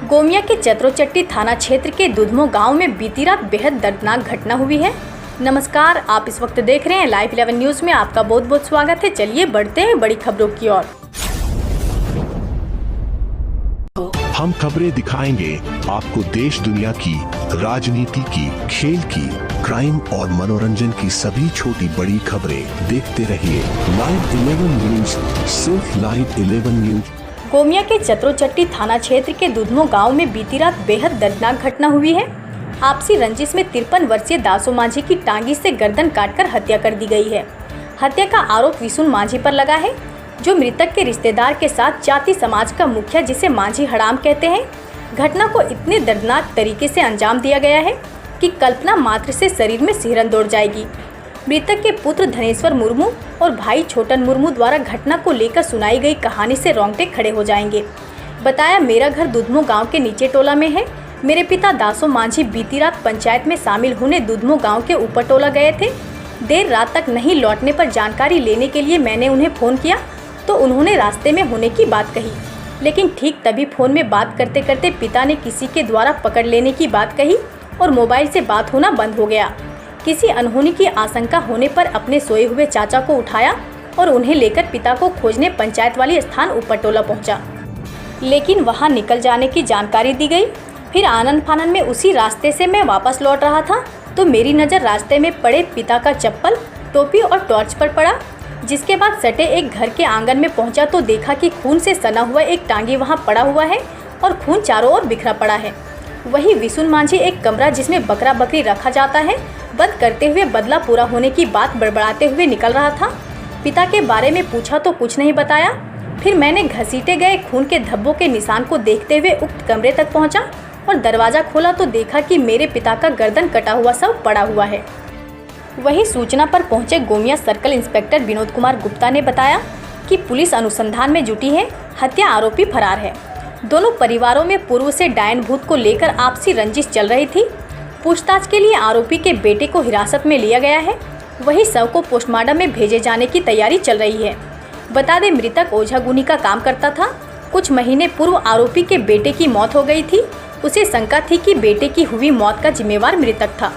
गोमिया के चतरोचट्टी थाना क्षेत्र के दुधमो गांव में बीती रात बेहद दर्दनाक घटना हुई है। नमस्कार, आप इस वक्त देख रहे हैं लाइव 11 न्यूज में आपका बहुत बहुत स्वागत है। चलिए बढ़ते हैं बड़ी खबरों की ओर। हम खबरें दिखाएंगे आपको देश दुनिया की, राजनीति की, खेल की, क्राइम और मनोरंजन की सभी छोटी बड़ी खबरें। देखते रहिए लाइव 11 न्यूज, सिर्फ लाइव 11 न्यूज। गोमिया के चतरोचट्टी थाना क्षेत्र के दुधमो गांव में बीती रात बेहद दर्दनाक घटना हुई है। आपसी रंजिश में 53 वर्षीय दासो माझी की टांगी से गर्दन काटकर हत्या कर दी गई है। हत्या का आरोप विसुन माझी पर लगा है, जो मृतक के रिश्तेदार के साथ जाति समाज का मुखिया जिसे माझी हड़ाम कहते हैं। घटना को इतने दर्दनाक तरीके से अंजाम दिया गया है कि कल्पना मात्र से शरीर में सिहरन दौड़ जाएगी। मृतक के पुत्र धनेश्वर मुर्मू और भाई छोटन मुर्मू द्वारा घटना को लेकर सुनाई गई कहानी से रोंगटे खड़े हो जाएंगे। बताया, मेरा घर दुधमो गांव के नीचे टोला में है। मेरे पिता दासो माझी बीती रात पंचायत में शामिल होने दुधमो गांव के ऊपर टोला गए थे। देर रात तक नहीं लौटने पर जानकारी लेने के लिए मैंने उन्हें फ़ोन किया तो उन्होंने रास्ते में होने की बात कही, लेकिन ठीक तभी फ़ोन में बात करते करते पिता ने किसी के द्वारा पकड़ लेने की बात कही और मोबाइल से बात होना बंद हो गया। किसी अनहोनी की आशंका होने पर अपने सोए हुए चाचा को उठाया और उन्हें लेकर पिता को खोजने पंचायत वाली स्थान ऊपर टोला पहुंचा, लेकिन वहां निकल जाने की जानकारी दी गई। फिर आनन फानन में उसी रास्ते से मैं वापस लौट रहा था तो मेरी नज़र रास्ते में पड़े पिता का चप्पल, टोपी और टॉर्च पर पड़ा। जिसके बाद सटे एक घर के आंगन में पहुंचा तो देखा कि खून से सना हुआ एक टांगी वहां पड़ा हुआ है और खून चारों ओर बिखरा पड़ा है। वही विसुन माझी एक कमरा जिसमें बकरा बकरी रखा जाता है बंद करते हुए बदला पूरा होने की बात बड़बड़ाते हुए निकल रहा था। पिता के बारे में पूछा तो कुछ नहीं बताया। फिर मैंने घसीटे गए खून के धब्बों के निशान को देखते हुए उक्त कमरे तक पहुंचा और दरवाज़ा खोला तो देखा कि मेरे पिता का गर्दन कटा हुआ शव पड़ा हुआ है। वही सूचना पर पहुंचे गोमिया सर्कल इंस्पेक्टर विनोद कुमार गुप्ता ने बताया कि पुलिस अनुसंधान में जुटी है। हत्या आरोपी फरार है। दोनों परिवारों में पूर्व से डायन भूत को लेकर आपसी रंजिश चल रही थी। पूछताछ के लिए आरोपी के बेटे को हिरासत में लिया गया है। वही शव को पोस्टमार्टम में भेजे जाने की तैयारी चल रही है। बता दें, मृतक ओझागुनी का काम करता था। कुछ महीने पूर्व आरोपी के बेटे की मौत हो गई थी। उसे शंका थी कि बेटे की हुई मौत का जिम्मेवार मृतक था।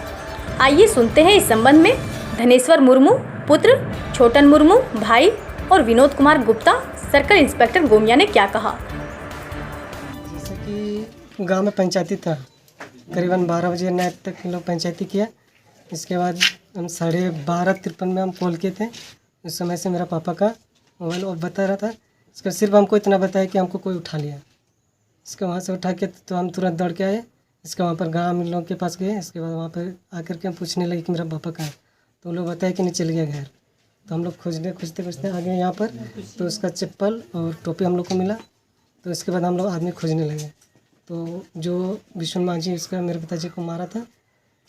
आइए सुनते हैं इस संबंध में धनेश्वर मुर्मू पुत्र, छोटन मुर्मू भाई और विनोद कुमार गुप्ता सर्कल इंस्पेक्टर गोमिया ने क्या कहा। जैसे कि गांव में पंचायती था, करीबन 12 बजे नाइट तक हम लोग पंचायती किया। इसके बाद हम 12:53 में हम कॉल किए थे। उस समय से मेरा पापा का मोबाइल ऑफ बता रहा था। इसका सिर्फ हमको इतना बताया कि हमको कोई उठा लिया। इसके वहाँ से उठा के तो हम तुरंत दौड़ के आए। इसके वहाँ पर गाँव लोग के पास गए। इसके बाद वहाँ पर आकर के हम पूछने लगे कि मेरा पापा कहाँ है, तो लोग बताया कि नहीं चल गया घर। तो हम लोग खोजते आ गए यहाँ पर। तो उसका चप्पल और टोपी हम लोग को मिला। तो इसके बाद हम लोग आदमी खोजने लगे। तो जो विसुन माझी उसका मेरे पिताजी को मारा था,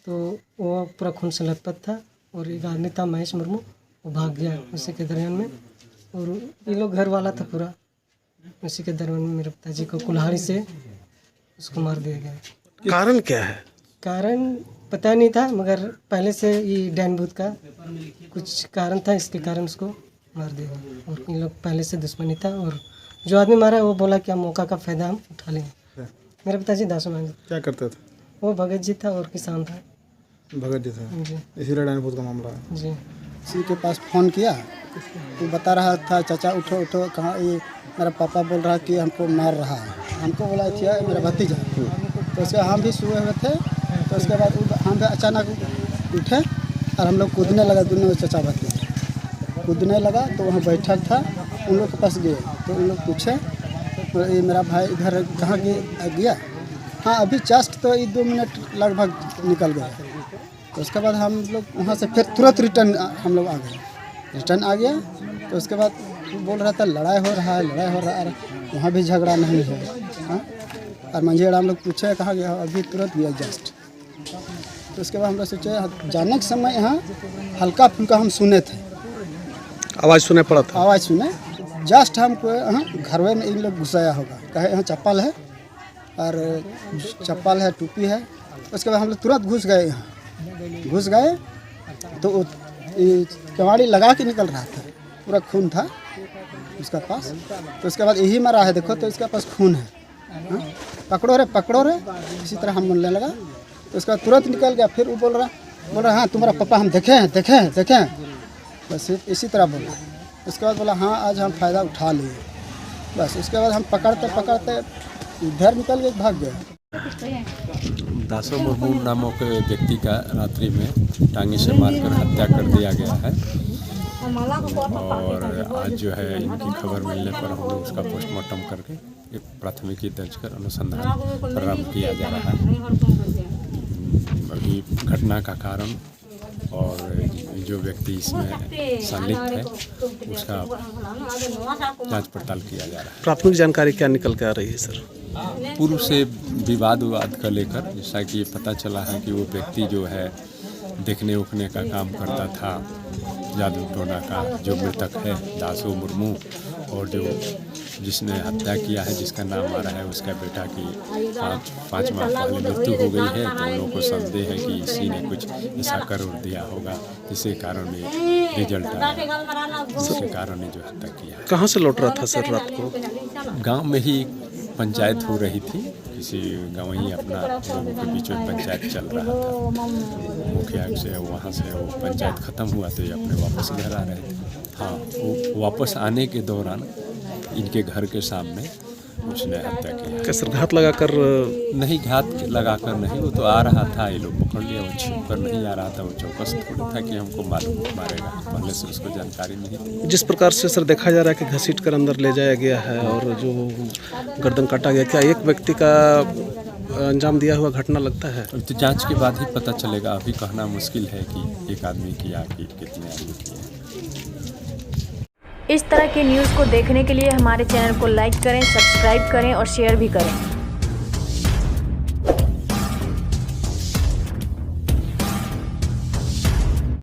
तो वो पूरा खून से लथपथ था। और एक आदमी था महेश मुर्मू, वो भाग गया उसी के दरमियान में। और ये लोग घर वाला था पूरा। उसी के दरमियान में मेरे पिताजी को कुल्हाड़ी से उसको मार दिया गया। कारण क्या है? कारण पता नहीं था, मगर पहले से ये डैन भूत का कुछ कारण था, इसके कारण उसको मार दिया गया। और इन लोग पहले से दुश्मनी था। और जो आदमी मारा वो बोला कि हम मौका का फ़ायदा हम उठा लेंगे। मेरे पिताजी दासो माझी क्या करते थे? वो भगत जी था और किसान था। भगत जी था जी इसीलिए डायन भूत का मामला है। जी। किसी के पास फ़ोन किया तो बता रहा था, चाचा उठो उठो, कहाँ ये मेरा पापा बोल रहा कि हमको मार रहा है। हमको बोला किया मेरा भतीजा। तो उसके हम भी सोए हुए थे। तो उसके बाद हम भी अचानक उठे और हम लोग कूदने लगा। दोनों चाचा भतीजा कूदने लगा तो वहाँ बैठा था। उन लोग के पास गए तो उन लोग पूछे तो ये मेरा भाई इधर कहाँ गया। हाँ, अभी जस्ट तो ये 2 मिनट लगभग निकल गया। तो उसके बाद हम लोग वहाँ से फिर तुरंत रिटर्न हम लोग आ गया। तो उसके बाद बोल रहा था लड़ाई हो रहा है। वहाँ भी झगड़ा नहीं है। हाँ, और मंझेड़ा हम लोग पूछे कहाँ गया, अभी तुरंत गया जस्ट। तो उसके बाद हम लोग सोचे जाने के समय यहाँ हल्का फुल्का हम सुने थे, आवाज़ सुने पड़ा था। आवाज़ सुने जस्ट हमको यहाँ घरवे में इन लोग घुसाया होगा। कहे यहाँ चप्पल है और टोपी है। उसके बाद हम लोग तुरंत घुस गए। यहाँ घुस गए तो वो ये कबाड़ी लगा के निकल रहा था, पूरा खून था उसका पास। तो उसके बाद यही मरा है, देखो तो इसके पास खून है। हाँ? पकड़ो रे, इसी तरह हम बोलने लगा। तो उसका तुरंत निकल गया। फिर वो बोल रहा हाँ तुम्हारा पापा हम देखे हैं, बस इसी तरह बोला। उसके बाद बोला हाँ आज हम फ़ायदा उठा लिए। बस उसके बाद हम पकड़ते इधर निकल गए, भाग गया। दासो मुर्मू नामक व्यक्ति का रात्रि में टांगे से मारकर हत्या कर दिया गया है और आज जो है इनकी खबर मिलने पर हम लोग उसका पोस्टमार्टम करके एक प्राथमिकी दर्ज कर अनुसंधान प्रारंभ किया जा रहा है। अभी घटना का कारण और जो व्यक्ति इसमें संलिप्त है उसका जांच पड़ताल किया जा रहा है। प्राथमिक जानकारी क्या निकल के आ रही है सर? पूर्व से विवाद का लेकर जैसा कि पता चला है कि वो व्यक्ति जो है देखने उखने का काम करता था, जादू टोना का, जो मृतक है दासो मुर्मू, और जो जिसने हत्या किया है जिसका नाम आ रहा है उसका बेटा की 5 माह पहले मृत्यु हो गई है। तो उन लोगों को संदेह है कि इसी ने कुछ ऐसा कर दिया होगा जिसके कारण ये रिजल्ट आया, जिसके कारण ये जो हत्या किया है। कहाँ से लौट रहा था सर रात को? गांव में ही पंचायत हो रही थी, किसी गाँव ही अपना लोगों के बीच में पंचायत चल रहा था। मुखिया से वहाँ से वो पंचायत ख़त्म हुआ तो ये अपने वापस घर आ रहे थे। हाँ, वो वापस आने के दौरान इनके घर के सामने उसने हत्या की। क्या सर घात लगाकर? नहीं, घात लगाकर नहीं, वो तो आ रहा था, ये लोग पकड़ लिया। वो छिप कर नहीं आ रहा था, वो चौकस थोड़ा था कि हमको मालूम मारेगा, पहले से उसको जानकारी नहीं थी। जिस प्रकार से सर देखा जा रहा है कि घसीट कर अंदर ले जाया गया है और जो गर्दन काटा गया, क्या एक व्यक्ति का अंजाम दिया हुआ घटना लगता है? तो जांच के बाद ही पता चलेगा। अभी कहना मुश्किल है कि एक आदमी किया कि कितने आदमी किए। इस तरह की न्यूज़ को देखने के लिए हमारे चैनल को लाइक करें, सब्सक्राइब करें और शेयर भी करें।